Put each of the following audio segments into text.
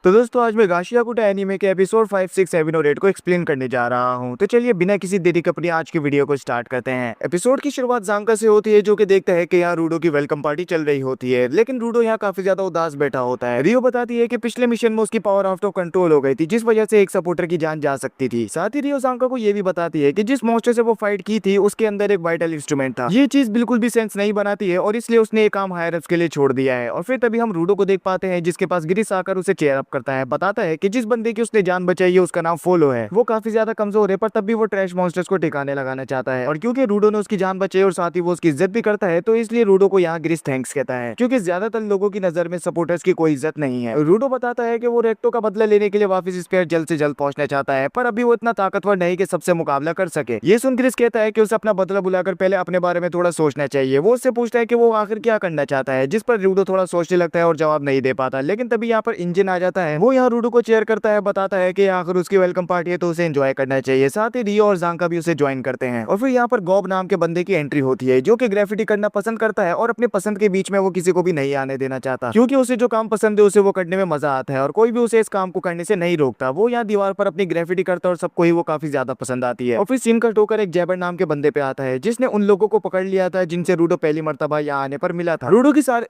तो दोस्तों आज मैं गाशियाकुटा एनीमे के एपिसोड 5, 6, 7 और 8 को एक्सप्लेन करने जा रहा हूं। तो चलिए बिना किसी देरी के अपनी आज की वीडियो को स्टार्ट करते हैं। एपिसोड की शुरुआत ज़ांका से होती है जो कि देखता है कि यहाँ रूडो की वेलकम पार्टी चल रही होती है, लेकिन रूडो यहाँ काफी ज्यादा उदास बैठा होता है। रियो बताती है कि पिछले मिशन में उसकी पावर आउट ऑफ कंट्रोल हो गई थी, जिस वजह से एक सपोर्टर की जान जा सकती थी। साथ ही रियो ज़ांका को ये भी बताती है कि जिस मॉन्स्टर से वो फाइट की थी उसके अंदर एक वाइटल इंस्ट्रूमेंट था। ये चीज बिल्कुल भी सेंस नहीं बनाती है और इसलिए उसने ये काम हायर अप्स के लिए छोड़ दिया है। और फिर तभी हम रूडो को देख पाते हैं जिसके पास गिरिस आकर उसे चेयर अप करता है। बताता है कि जिस बंदे की उसने जान बचाई है उसका नाम फोलो है। वो काफी ज्यादा कमजोर है पर तब भी वो ट्रैश मॉन्स्टर्स को ठिकाने लगाना चाहता है। और क्योंकि रूडो ने उसकी जान बचाई और साथ ही वो उसकी इज्जत भी करता है तो इसलिए रूडो को यहाँ गिरिस थैंक्स कहता है, क्योंकि ज्यादातर लोगों की नजर में सपोर्टर्स की कोई इज्जत नहीं है। रूडो बताता है कि वो रेक्टो का बदला लेने के लिए वापस स्पेयर जल्द से जल्द पहुंचना चाहता है, पर अभी वो इतना ताकतवर नहीं कि सबसे मुकाबला कर सके। ये सुन गिरिस कहता है कि उसे अपना बदला बुलाकर पहले अपने बारे में थोड़ा सोचना चाहिए। वो उससे पूछता है कि वो आखिर क्या करना चाहता है, जिस पर रूडो थोड़ा सोचने लगता है और जवाब नहीं दे पाता। लेकिन तभी यहाँ पर इंजन आ जाता है। वो यहाँ रूडो को चेयर करता है, बताता है कि आखिर उसकी वेलकम पार्टी है तो उसे एंजॉय करना चाहिए। साथ ही रियो और ज़ांका भी उसे ज्वाइन करते हैं। और फिर यहाँ पर गॉब नाम के बंदे की एंट्री होती है जो कि ग्रेफिटी करना पसंद करता है और अपने पसंद के बीच में वो किसी को भी नहीं आने देना चाहता, क्योंकि उसे जो काम पसंद है उसे वो करने में मजा आता है और कोई भी उसे इस काम को करने से नहीं रोकता। वो यहाँ दीवार पर अपनी ग्रेफिटी करता है और सबको ही वो काफी ज्यादा पसंद आती है। और फिर सीन कट होकर एक जैबर नाम के बंदे पे आता है जिसने उन लोगों को पकड़ लिया था जिनसे रूडो पहली मर्तबा यहाँ आने पर मिला था।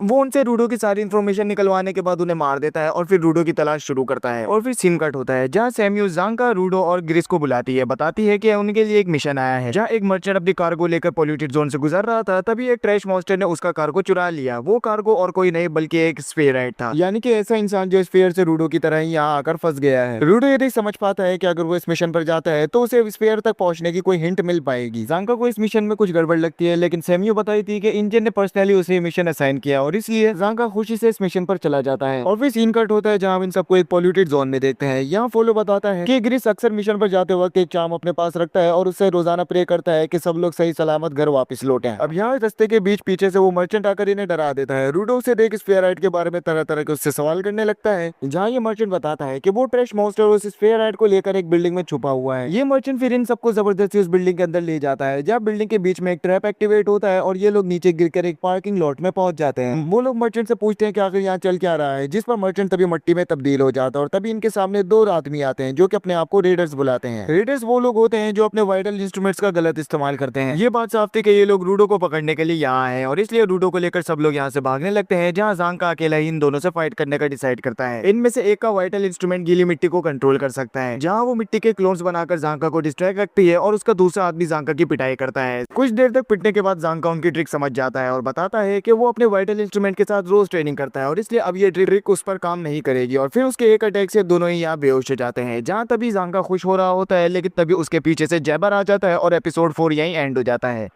वो उनसे रूडो की सारी इन्फॉर्मेशन निकलवाने के बाद उन्हें मार देता है और फिर रूडो की तलाश शुरू करता है। और फिर सीन कट होता है जहाँ सैम्यू ज़ांका, रूडो और ग्रिस को बुलाती है। बताती है कि उनके लिए एक मिशन आया है जहाँ एक मर्चेंट अपनी कार्गो लेकर पॉल्यूटेड जोन से गुजर रहा था। तभी एक ट्रैश मॉन्स्टर ने उसका कार्गो चुरा लिया। वो कार्गो और कोई नहीं बल्कि एक स्फेराइट था, यानी कि ऐसा इंसान जो स्फेयर से रूडो की तरह ही यहाँ आकर फंस गया है। रूडो ये नहीं समझ पाता है कि अगर वो इस मिशन पर जाता है तो उसे स्फेयर तक पहुंचने की कोई हिंट मिल पाएगी। ज़ांका को इस मिशन में कुछ गड़बड़ लगती है, लेकिन सैम्यू बताई थी कि इंजन ने पर्सनली उसे मिशन असाइन किया और इसलिए ज़ांका खुशी से इस मिशन पर चला जाता है। और फिर सीन कट होता है जहाँ इन सबको एक पॉल्यूटेड जोन में देखते हैं। यहाँ फॉलो बताता है कि ग्रिस अक्सर मिशन पर जाते वक्त एक चाम अपने पास रखता है और उससे रोजाना प्रे करता है कि सब लोग सही सलामत घर वापस लौटें। अब यहाँ रास्ते के बीच पीछे से वो मर्चेंट आकर इन्हें डरा देता है। रूडो उसे देख स्फेयराइट के बारे में तरह तरह के उससे सवाल करने लगता है, जहाँ ये मर्चेंट बताता है कि वो ट्रैश मॉन्स्टर उस स्फेयराइट को लेकर एक बिल्डिंग में छुपा हुआ है। ये मर्चेंट फिर इन सबको जबरदस्ती उस बिल्डिंग के अंदर ले जाता है, जहाँ बिल्डिंग के बीच में एक ट्रैप एक्टिवेट होता है और ये लोग नीचे गिरकर एक पार्किंग लॉट में पहुंच जाते हैं। वो लोग मर्चेंट से पूछते हैं कि आखिर यहाँ चल क्या रहा है, जिस पर मर्चेंट तभी मट्टी में तब्दील हो जाता है और तभी इनके सामने दो आदमी आते हैं जो कि अपने आप को रेडर्स बुलाते हैं। रेडर्स वो लोग होते हैं जो अपने वाइटल इंस्ट्रूमेंट्स का गलत इस्तेमाल करते हैं। ये बात साफ थी कि ये लोग रूडो को पकड़ने के लिए यहाँ आए और इसलिए रूडो को लेकर सब लोग यहाँ से भागने लगते हैं, जहाँ ज़ांका अकेला ही इन दोनों से फाइट करने का डिसाइड करता है। इनमें से एक का वाइटल इंस्ट्रूमेंट गीली मिट्टी को कंट्रोल कर सकता है, जहाँ वो मिट्टी के क्लोन्स बनाकर ज़ांका को डिस्ट्रैक्ट रखती है और उसका दूसरा आदमी ज़ांका की पिटाई करता है। कुछ देर तक पिटने के बाद ज़ांका उनकी ट्रिक समझ जाता है और बताता है कि वो अपने वाइटल इंस्ट्रूमेंट के साथ रोज ट्रेनिंग करता है और इसलिए अब ये ट्रिक उस पर काम नहीं करेगी। और फिर उसके एक अटैक से दोनों ही यहाँ बेहोश हो जाते हैं। जहाँ तभी ज़ांका खुश हो रहा होता है, लेकिन तभी उसके पीछे से जैबर आ जाता है और एपिसोड 4 यहीं एंड हो जाता है।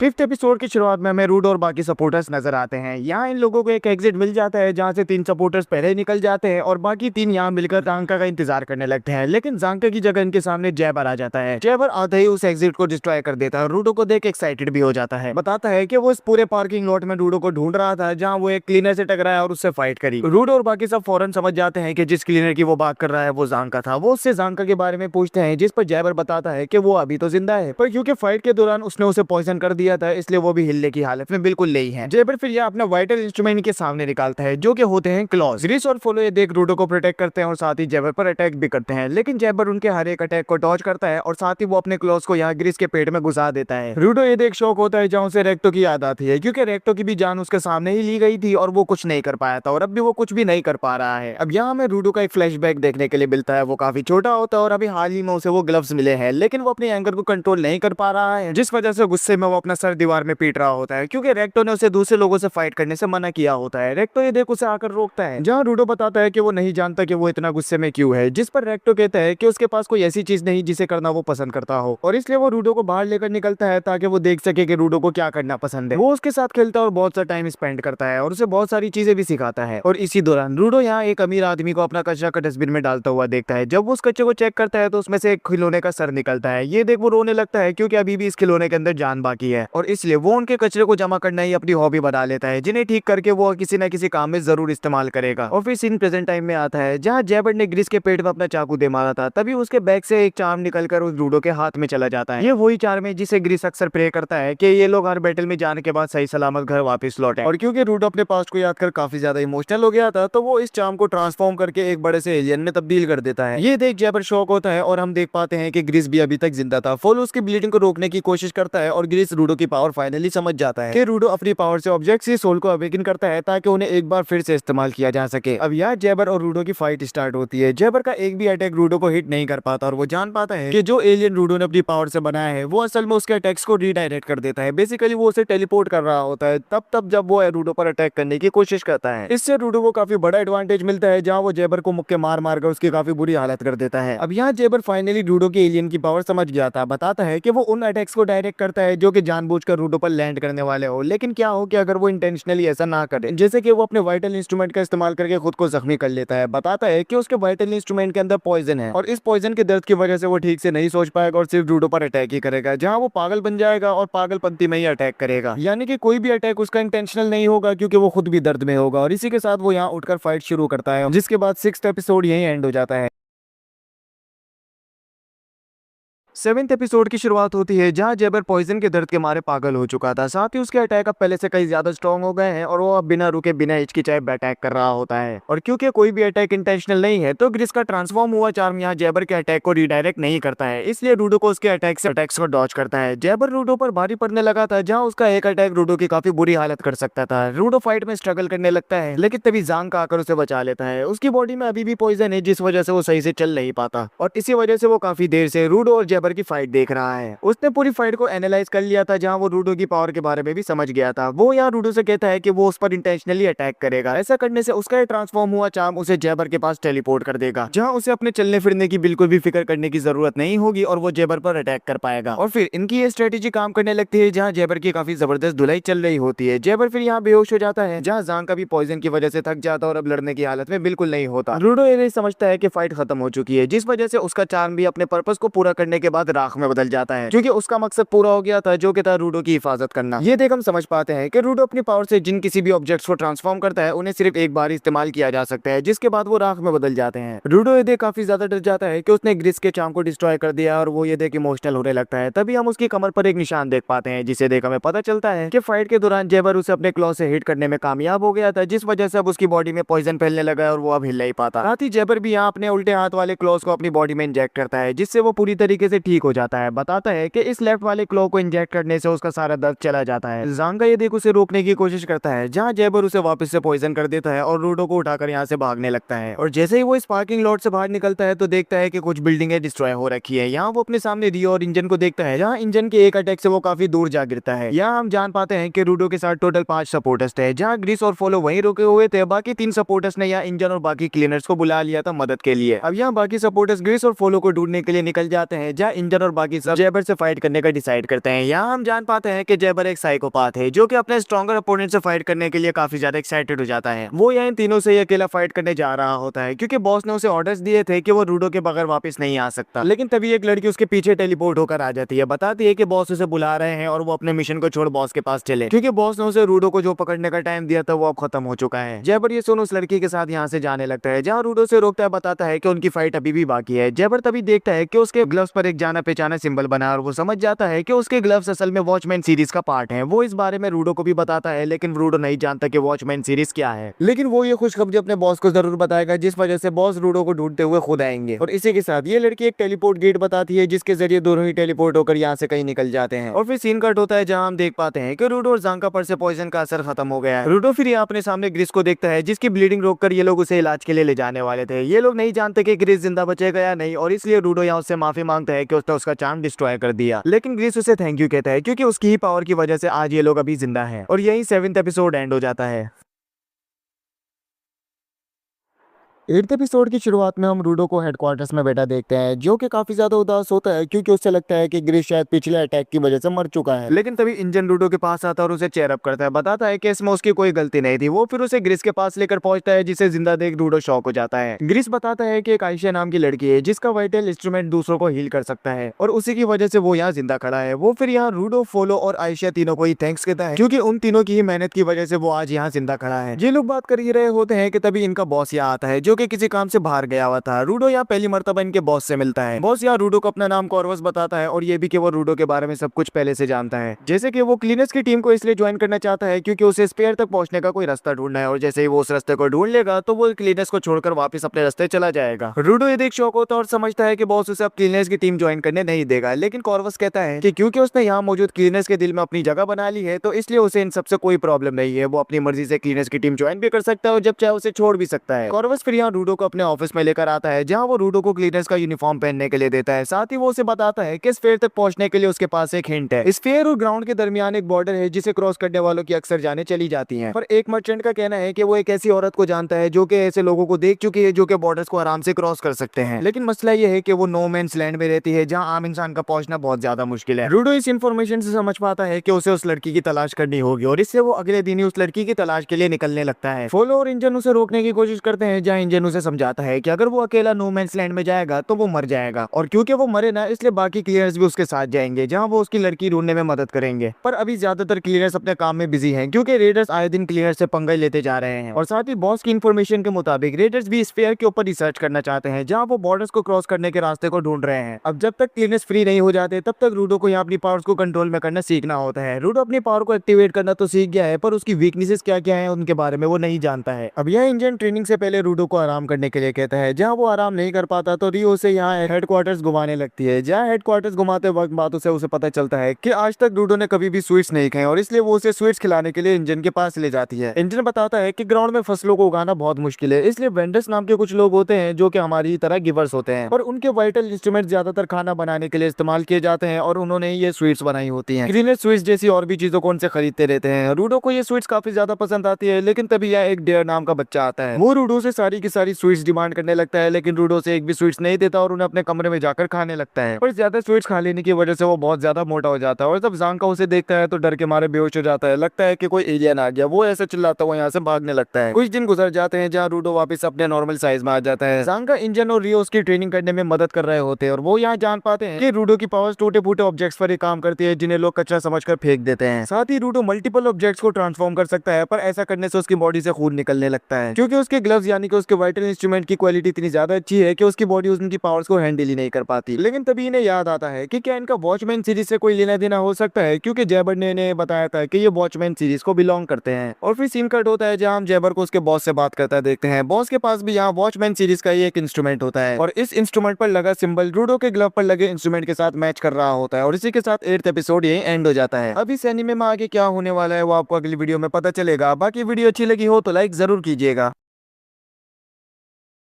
फिफ्थ एपिसोड की शुरुआत में हमें रूडो और बाकी सपोर्टर्स नजर आते हैं। यहाँ इन लोगों को एक एग्जिट मिल जाता है जहाँ से 3 सपोर्टर्स पहले निकल जाते हैं और बाकी 3 यहाँ मिलकर ज़ांका का इंतजार करने लगते हैं, लेकिन ज़ांका की जगह इनके सामने जैबर आ जाता है। जैबर आते ही उस एग्जिट को डिस्ट्रॉय कर देता है और रूडो को देख एक्साइटेड भी हो जाता है। बताता है कि वो इस पूरे पार्किंग लॉट में रूडो को ढूंढ रहा था जहाँ वो एक क्लीनर से टकराया और उससे फाइट करी। रूडो और बाकी सब फौरन समझ जाते हैं कि जिस क्लीनर की वो बात कर रहा है वो ज़ांका था। वो उससे ज़ांका के बारे में पूछते हैं, जिस पर जैबर बताता है कि वो अभी तो जिंदा है, पर क्योंकि फाइट के दौरान उसने उसे पॉइजन कर दिया था इसलिए वो भी हिलने की हालत में बिल्कुल नहीं है। जैबर फिर यह अपना वाइटल इंस्ट्रूमेंट के सामने निकालता है जो कि होते हैं क्लॉज। ग्रिस और फोलो ये देख रूडो को प्रोटेक्ट करते हैं और साथ ही जैबर पर अटैक भी करते हैं, लेकिन जैबर उनके हर एक अटैक को डॉज करता है और साथ ही वो अपने क्लॉज को यहाँ ग्रिस के पेट में घुसा देता है। रूडो ये देख शौक होता है जहाँ उसे रेक्टो की याद आती है, क्योंकि रेक्टो की भी जान उसके सामने ही ली गई थी और वो कुछ नहीं कर पाया था और अब भी वो कुछ भी नहीं कर पा रहा है। अब यहाँ हमें रूडो का एक फ्लैशबैक देखने के लिए मिलता है। वो काफी छोटा होता है और अभी हाल ही में उसे वो ग्लव्स मिले हैं, लेकिन वो अपने एंगर को कंट्रोल नहीं कर पा रहा है, जिस वजह से गुस्से में वो अपना सर दीवार में पीट रहा होता है, क्योंकि रेक्टो ने उसे दूसरे लोगों से फाइट करने से मना किया होता है। रेक्टो ये देख उसे आकर रोकता है, जहाँ रूडो बताता है कि वो नहीं जानता कि वो इतना गुस्से में क्यों है, जिस पर रेक्टो कहता है कि उसके पास कोई ऐसी चीज नहीं जिसे करना वो पसंद करता हो और इसलिए वो रूडो को बाहर लेकर निकलता है ताकि वो देख सके कि रूडो को क्या करना पसंद है। वो उसके साथ खेलता है और बहुत सा टाइम स्पेंड करता है और उसे बहुत सारी चीजें भी सिखाता है। और इसी दौरान रूडो यहाँ एक अमीर आदमी को अपना कचरा का डस्टबिन में डालता हुआ देखता है। जब वो उस कचरे को चेक करता है तो उसमें से एक खिलौने का सर निकलता है। ये देख वो रोने लगता है क्योंकि अभी भी इस खिलौने के अंदर जान बाकी है है और इसलिए वो उनके कचरे को जमा करना ही अपनी हॉबी बना लेता है, जिन्हें ठीक करके वो किसी न किसी काम में जरूर इस्तेमाल करेगा। और फिर सीन प्रेजेंट टाइम में आता है जहाँ जेबर ने ग्रिस के पेट में अपना चाकू दे मारा था, तभी उसके बैग से एक चार्म निकलकर उस रूडो के हाथ में चला जाता है। ये वही चार्म है जिसे ग्रिस अक्सर प्रे करता है कि ये लोग हर बैटल में जाने के बाद सही सलामत घर वापस लौटे। और क्योंकि रूडो अपने पास्ट को याद कर काफी ज्यादा इमोशनल हो गया था, तो वो इस चार्म को ट्रांसफॉर्म करके एक बड़े से एलियन में तब्दील कर देता है। ये देख जेबर शॉक होता है और हम देख पाते हैं कि ग्रिस भी अभी तक जिंदा था। फोलो उसकी ब्लीडिंग को रोकने की कोशिश करता है और ग्रिस रूडो की पावर फाइनली समझ जाता है कि रूडो अपनी पावर से ऑब्जेक्ट की सोल को अवेकन करता है ताकि उन्हें एक बार फिर से इस्तेमाल किया जा सके। अब यहाँ जेबर और रूडो की फाइट स्टार्ट होती है। जेबर का एक भी अटैक रूडो को हिट नहीं कर पाता और वो जान पाता है कि जो एलियन रूडो ने अपनी पावर से बनाया है वो असल में उसके अटैक्स को रीडायरेक्ट कर देता है। बेसिकली वो उसे टेलीपोर्ट कर रहा होता है तब जब वो रूडो पर अटैक करने की कोशिश करता है। इससे रूडो को काफी बड़ा एडवांटेज मिलता है, जहाँ वो जेबर को मुक्के मार मार कर उसकी काफी बुरी हालत कर देता है। अब यहाँ जेबर फाइनली रूडो के एलियन की पावर समझ गया था। बताता है कि वो उन अटैक्स को डायरेक्ट करता है जो कि जानबूझकर रूडो पर लैंड करने वाले हो, लेकिन क्या हो कि अगर वो इंटेंशनली ऐसा ना करे, जैसे कि वो अपने वाइटल इंस्ट्रूमेंट का इस्तेमाल करके खुद को जख्मी कर लेता है। बताता है कि उसके वाइटल इंस्ट्रूमेंट के अंदर पॉइजन है और इस पॉइजन के दर्द की वजह से वो ठीक से नहीं सोच पाएगा और सिर्फ रूडो पर अटैक ही करेगा, जहाँ वो पागल बन जाएगा और पागलपंती में ही अटैक करेगा। यानी कि कोई भी अटैक उसका इंटेंशनल नहीं होगा क्योंकि वो खुद भी दर्द में होगा। और इसी के साथ वो यहाँ उठकर फाइट शुरू करता है, जिसके बाद 6th एपिसोड यहीं एंड हो जाता है। 7th एपिसोड की शुरुआत होती है जहां जेबर पॉइजन के दर्द के मारे पागल हो चुका था। साथ ही उसके अटैक अब पहले से कई ज्यादा स्ट्रॉन्ग हो गए हैं और वो अब बिना रुके बिना हिचकिचाए अटैक कर रहा होता है। और क्योंकि कोई भी अटैक इंटेंशनल नहीं है, तो ग्रिस का ट्रांसफॉर्म हुआ चार्म यहाँ जेबर के अटैक को रिडायरेक्ट नहीं करता है, इसलिए रूडो को उसके अटैक्स को डॉज करता है। जेबर रूडो पर भारी पड़ने लगा था, जहाँ उसका एक अटैक रूडो की काफी बुरी हालत कर सकता था। रूडो फाइट में स्ट्रगल करने लगता है, लेकिन तभी जांग आकर उसे बचा लेता है। उसकी बॉडी में अभी भी पॉइजन है, जिस वजह से वो सही से चल नहीं पाता और इसी वजह से वो काफी देर से रूडो और जेबर की फाइट देख रहा है। उसने पूरी फाइट को एनालाइज कर लिया था, जहां वो रूडो की पावर के बारे में भी समझ गया था। वो यहाँ रूडो से कहता है कि वो उस पर इंटेंशनली अटैक करेगा। ऐसा करने से उसका ट्रांसफॉर्म हुआ चार्म उसे जेबर के पास टेलीपोर्ट कर देगा, जहां उसे अपने चलने फिरने की बिल्कुल भी फिक्र करने की जरूरत नहीं होगी और वो जेबर पर अटैक कर पाएगा। और फिर इनकी ये स्ट्रेटेजी काम करने लगती है, जहाँ जेबर की काफी जबरदस्त धुलाई चल रही होती है। जेबर फिर यहाँ बेहोश हो जाता है, जहाँ जांग का भी पॉइजन की वजह से थक जाता है और अब लड़ने की हालत में बिल्कुल नहीं होता। रूडो ये समझता है कि फाइट खत्म हो चुकी है, जिस वजह से उसका चार्म भी अपने पर्पस को पूरा करने के बाद राख में बदल जाता है, क्योंकि उसका मकसद पूरा हो गया था, जो कि था रूडो की हिफाजत करना। ये देख हम समझ पाते हैं कि रूडो अपनी पावर से जिन किसी भी ऑब्जेक्ट्स को ट्रांसफॉर्म करता है उन्हें सिर्फ एक बार इस्तेमाल किया जा सकता है, जिसके बाद वो राख में बदल जाते हैं। रूडो ये देख काफी ज्यादा डर जाता है कि उसने ग्रिस के चार्म को डिस्ट्रॉय कर दिया और वो ये देख इमोशनल होने लगता है। तभी हम उसकी कमर पर एक निशान देख पाते हैं, जिसे देख हमें पता चलता है कि फाइट के दौरान जेबर उसे अपने क्लॉ से हिट करने में कामयाब हो गया था, जिस वजह से अब उसकी बॉडी में पॉइजन फैलने लगा है और वो अब हिल नहीं पाता। साथ ही जेबर भी यहाँ अपने उल्टे हाथ वाले क्लॉज को अपनी बॉडी में इंजेक्ट करता है, जिससे वो पूरी तरीके से ठीक हो जाता है। बताता है कि इस लेफ्ट वाले क्लॉ को इंजेक्ट करने से उसका सारा दर्द चला जाता है। जांगा ये देख उसे रोकने की कोशिश करता है, जहाँ जेबर उसे वापस से पॉइजन कर देता है और रूडो को उठाकर यहाँ से भागने लगता है। और जैसे ही वो इस पार्किंग लॉट से बाहर निकलता है तो देखता है कि कुछ बिल्डिंगें डिस्ट्रॉय हो रखी है। यहाँ वो अपने सामने रियो और इंजन को देखता है, जहाँ इंजन के एक अटैक से वो काफी दूर जा गिरता है। यहाँ हम जान पाते हैं कि रूडो के साथ टोटल 5 सपोर्टर्स थे, जहाँ ग्रिस और फोलो वहीं रुके हुए थे। बाकी 3 सपोर्टर्स ने यहाँ इंजन और बाकी क्लीनर्स को बुला लिया था मदद के लिए। अब यहाँ बाकी सपोर्टर्स ग्रिस और फोलो को ढूंढने के लिए निकल जाते हैं, जहाँ इंजन और बाकी सब जेबर से फाइट करने का डिसाइड करते हैं। यहाँ हम जान पाते हैं कि जेबर एक साइकोपाथ है, जो कि अपने स्ट्रॉन्गर अपोनेंट से फाइट करने के लिए काफी ज्यादा एक्साइटेड हो जाता है। वो यहाँ इन तीनों से अकेला फाइट करने जा रहा होता है, क्योंकि बॉस ने उसे ऑर्डर्स दिए थे कि वो रूडो के बगैर वापस नहीं आ सकता। लेकिन तभी एक लड़की उसके पीछे टेलीपोर्ट होकर आ जाती है, बताती है कि बॉस उसे बुला रहे हैं और वो अपने मिशन को छोड़ बॉस के पास चले, क्योंकि बॉस ने उसे रूडो को जो पकड़ने का टाइम दिया था वो अब खत्म हो चुका है। जेबर ये सुन उस लड़की के साथ यहाँ से जाने लगता है, जहाँ रूडो से रोकता है। बताता है कि उनकी फाइट अभी भी बाकी है। जेबर तभी देखता है कि उसके ग्लव्स पर एक जाना पहचाना सिंबल बना और वो समझ जाता है कि उसके ग्लव्स असल में वॉचमैन सीरीज का पार्ट है। वो इस बारे में रूडो को भी बताता है, लेकिन रूडो नहीं जानता कि वॉचमैन सीरीज क्या है। लेकिन वो ये खुशखबरी अपने बॉस को जरूर बताएगा, जिस वजह से बॉस रूडो को ढूंढते हुए खुद आएंगे। और इसी के साथ ये लड़की एक टेलीपोर्ट गेट बताती है, जिसके जरिए दोनों ही टेलीपोर्ट होकर यहाँ से कहीं निकल जाते हैं। और फिर सीन कट होता है, जहाँ हम देख पाते हैं कि रूडो और जांका पर से पॉइजन का असर खत्म हो गया है। रूडो फिर यहाँ अपने सामने ग्रिस को देखता है, जिसकी ब्लीडिंग रोककर ये लोग उसे इलाज के लिए ले जाने वाले थे। ये लोग नहीं जानते कि ग्रिस जिंदा बचेगा या नहीं, और इसलिए रूडो यहाँ उससे माफी मांगता है कि उसने उसका चार्म डिस्ट्रॉय कर दिया। लेकिन ग्रिस उसे थैंक यू कहता है, क्योंकि उसकी ही पावर की वजह से आज ये लोग अभी जिंदा हैं। और यही 7th एपिसोड एंड हो जाता है। 8th एपिसोड की शुरुआत में हम रूडो को हेडक्वार्टर्स में बैठा देखते हैं, जो कि काफी ज्यादा उदास होता है क्योंकि उससे लगता है कि ग्रिस शायद पिछले अटैक की वजह से मर चुका है। लेकिन तभी इंजन रूडो के पास आता है और उसे चेयरअप करता है, बताता है कि इसमें उसकी कोई गलती नहीं थी। वो फिर उसे ग्रिस के पास लेकर पहुंचता है, जिसे जिंदा देख रूडो शॉक हो जाता है। ग्रिस बताता है कि एक आयशा नाम की लड़की है जिसका वाइटल इंस्ट्रूमेंट दूसरों को हील कर सकता है और उसी की वजह से वो यहाँ जिंदा खड़ा है। वो फिर यहाँ रूडो, फोलो और आयशा तीनों को ही थैंक्स कहता है क्योंकि उन तीनों की ही मेहनत की वजह से वो आज यहाँ जिंदा खड़ा है। ये लोग बात कर ही रहे होते हैं कि तभी इनका बॉस यहाँ आता है, जो कि किसी काम से बाहर गया हुआ था। रूडो यहाँ पहली मर्तबा इनके बॉस से मिलता है। बॉस यहाँ रूडो को अपना नाम कॉर्वस बताता है और ये भी कि वो रूडो के बारे में सब कुछ पहले से जानता है, जैसे कि वो क्लीनर्स की टीम को इसलिए ज्वाइन करना चाहता है क्योंकि उसे स्पेयर तक पहुंचने का कोई रास्ता ढूंढना है और जैसे ही वो उस रास्ते को ढूंढ लेगा तो वो क्लीनर्स को छोड़कर वापस अपने रास्ते चला जाएगा। रूडो ये देख शौक होता है और समझता है कि बॉस उसे अब क्लीनर्स की टीम ज्वाइन करने नहीं देगा, लेकिन कॉर्वस कहता है कि क्योंकि उसने यहाँ मौजूद क्लीनर्स के दिल में अपनी जगह बना ली है तो इसलिए उसे इन सबसे कोई प्रॉब्लम नहीं है। वो अपनी मर्जी से क्लीनर्स की टीम ज्वाइन भी कर सकता है और जब चाहे उसे छोड़ भी सकता है। कॉर्वस फिर यहाँ रूडो को अपने ऑफिस में लेकर आता है, जहाँ वो रूडो को क्लीनर्स का यूनिफॉर्म पहनने के लिए देता है। साथ ही वो उसे बताता है कि स्फीयर तक पहुंचने के लिए उसके पास एक हिंट है। स्फीयर और ग्राउंड के दरमियान एक बॉर्डर है जिसे क्रॉस करने वालों की अक्सर जाने चली जाती हैं। पर एक मर्चेंट का कहना है कि वो एक ऐसी औरत को जानता है जो कि ऐसे लोगों को देख चुकी है जो कि बॉर्डर्स को आराम से क्रॉस कर सकते हैं, लेकिन मसला ये है कि वो नो मैंस लैंड में रहती है जहाँ आम इंसान का पहुंचना बहुत ज्यादा मुश्किल है। रूडो इस इन्फॉर्मेशन से समझ पाता है कि उसे उस लड़की की तलाश करनी होगी और इससे वो अगले दिन ही उस लड़की की तलाश के लिए निकलने लगता है। फोलो और इंजन उसे रोकने की कोशिश करते हैं, जहाँ इंजन उसे समझाता है कि अगर वो अकेला नो मैंस लैंड में जाएगा तो वो मर जाएगा और क्योंकि वो मरे ना इसलिए बाकी क्लियर्स भी उसके साथ जाएंगे, जहाँ वो उसकी लड़की ढूंढने में मदद करेंगे। पर अभी ज्यादातर क्लियर्स अपने काम में बिजी हैं क्योंकि रेडर्स आए दिन क्लियर्स से पंगे लेते जा रहे हैं और साथ ही बॉस की इन्फॉर्मेशन के मुताबिक रेडर्स भी स्फीयर के ऊपर रिसर्च करना चाहते हैं, जहाँ वो बॉर्डर्स को क्रॉस करने के रास्ते को ढूंढ रहे हैं। अब जब तक क्लियर्स फ्री नहीं हो जाते तब तक रूडो को यहाँ अपनी पावर्स को कंट्रोल में करना सीखना होता है। रूडो अपनी पावर को एक्टिवेट करना तो सीख गया है पर उसकी वीकनेसेस क्या क्या है उनके बारे में वो नहीं जानता है। अब यह इंजन ट्रेनिंग से पहले रूडो को आराम करने के लिए कहता है, जहाँ वो आराम नहीं कर पाता तो रियो से यहाँ हेडक्वार्टर्स घुमाने लगती है, जहाँ हेडक्वार्टर्स घुमाते वक्त बातों से उसे पता चलता है कि आज तक रूडो ने कभी भी स्वीट्स नहीं खाए और इसलिए वो उसे स्वीट्स खिलाने के लिए इंजन के पास ले जाती है। इंजन बताता है कि ग्राउंड में फसलों को उगाना बहुत मुश्किल है, इसलिए वेंडर्स नाम के कुछ लोग होते हैं जो कि हमारी तरह गिवर्स होते हैं और उनके वाइटल इंस्ट्रूमेंट ज्यादातर खाना बनाने के लिए इस्तेमाल किए जाते हैं और उन्होंने ये स्वीट्स बनाई होती हैं। ग्रीनर स्वीट्स जैसी और भी चीजों को उनसे खरीदते रहते हैं। रूडो को ये स्वीट्स काफी ज्यादा पसंद आती है, लेकिन तभी यह एक डेयर नाम का बच्चा आता है। वो रूडो से सारी की सारी स्वीट्स डिमांड करने लगता है, लेकिन रूडो से एक भी स्वीट्स नहीं देता और उन्हें अपने कमरे में जाकर खाने लगता है। पर ज्यादा स्वीट्स खा लेने की वजह से वो बहुत ज्यादा मोटा हो जाता है और जब जांका उसे देखता है तो डर के मारे बेहोश हो जाता है। लगता है कि कोई एलियन आ गया। वो ऐसे चिल्लाता हुआ यहाँ से भागने लगता है। कुछ दिन गुजर जाते हैं जहाँ रूडो वापस अपने नॉर्मल साइज में आ जाता है। जांका, इंजन और रियो उसकी ट्रेनिंग करने में मदद कर रहे होते हैं और वो यहाँ जान पाते हैं कि रूडो की पावर्स टूटे फूटे ऑब्जेक्ट्स पर ही काम करती है जिन्हें लोग कचरा समझकर फेंक देते हैं। साथ ही रूडो मल्टीपल ऑब्जेक्ट्स को ट्रांसफॉर्म कर सकता है, पर ऐसा करने से उसकी बॉडी से खून निकलने लगता है क्योंकि उसके ग्लव्स यानी कि उसके वाइटल इंस्ट्रूमेंट की क्वालिटी इतनी ज्यादा अच्छी है कि उसकी बॉडी उनकी पावर्स को हैंडल ही नहीं कर पाती। लेकिन तभी इन्हें याद आता है कि क्या इनका वॉचमैन सीरीज से कोई लेना देना हो सकता है, क्योंकि जैबर ने इन्हें बताया था कि ये वॉचमैन सीरीज को बिलोंग करते हैं। और फिर सीन कट होता है जहाँ हम जैबर को उसके बॉस से बात करता देखते हैं। बॉस के पास भी यहाँ वॉचमैन सीरीज का ही एक इंस्ट्रूमेंट होता है और इस इंस्ट्रूमेंट पर लगा सिंबल रूडो के ग्लव पर लगे इंस्ट्रूमेंट के साथ मैच कर रहा होता है और इसी के साथ 8th एपिसोड यही एंड हो जाता है। अब इस एनीमे में आगे क्या होने वाला है वो आपको अगली वीडियो में पता चलेगा। बाकी वीडियो अच्छी लगी हो तो लाइक जरूर कीजिएगा।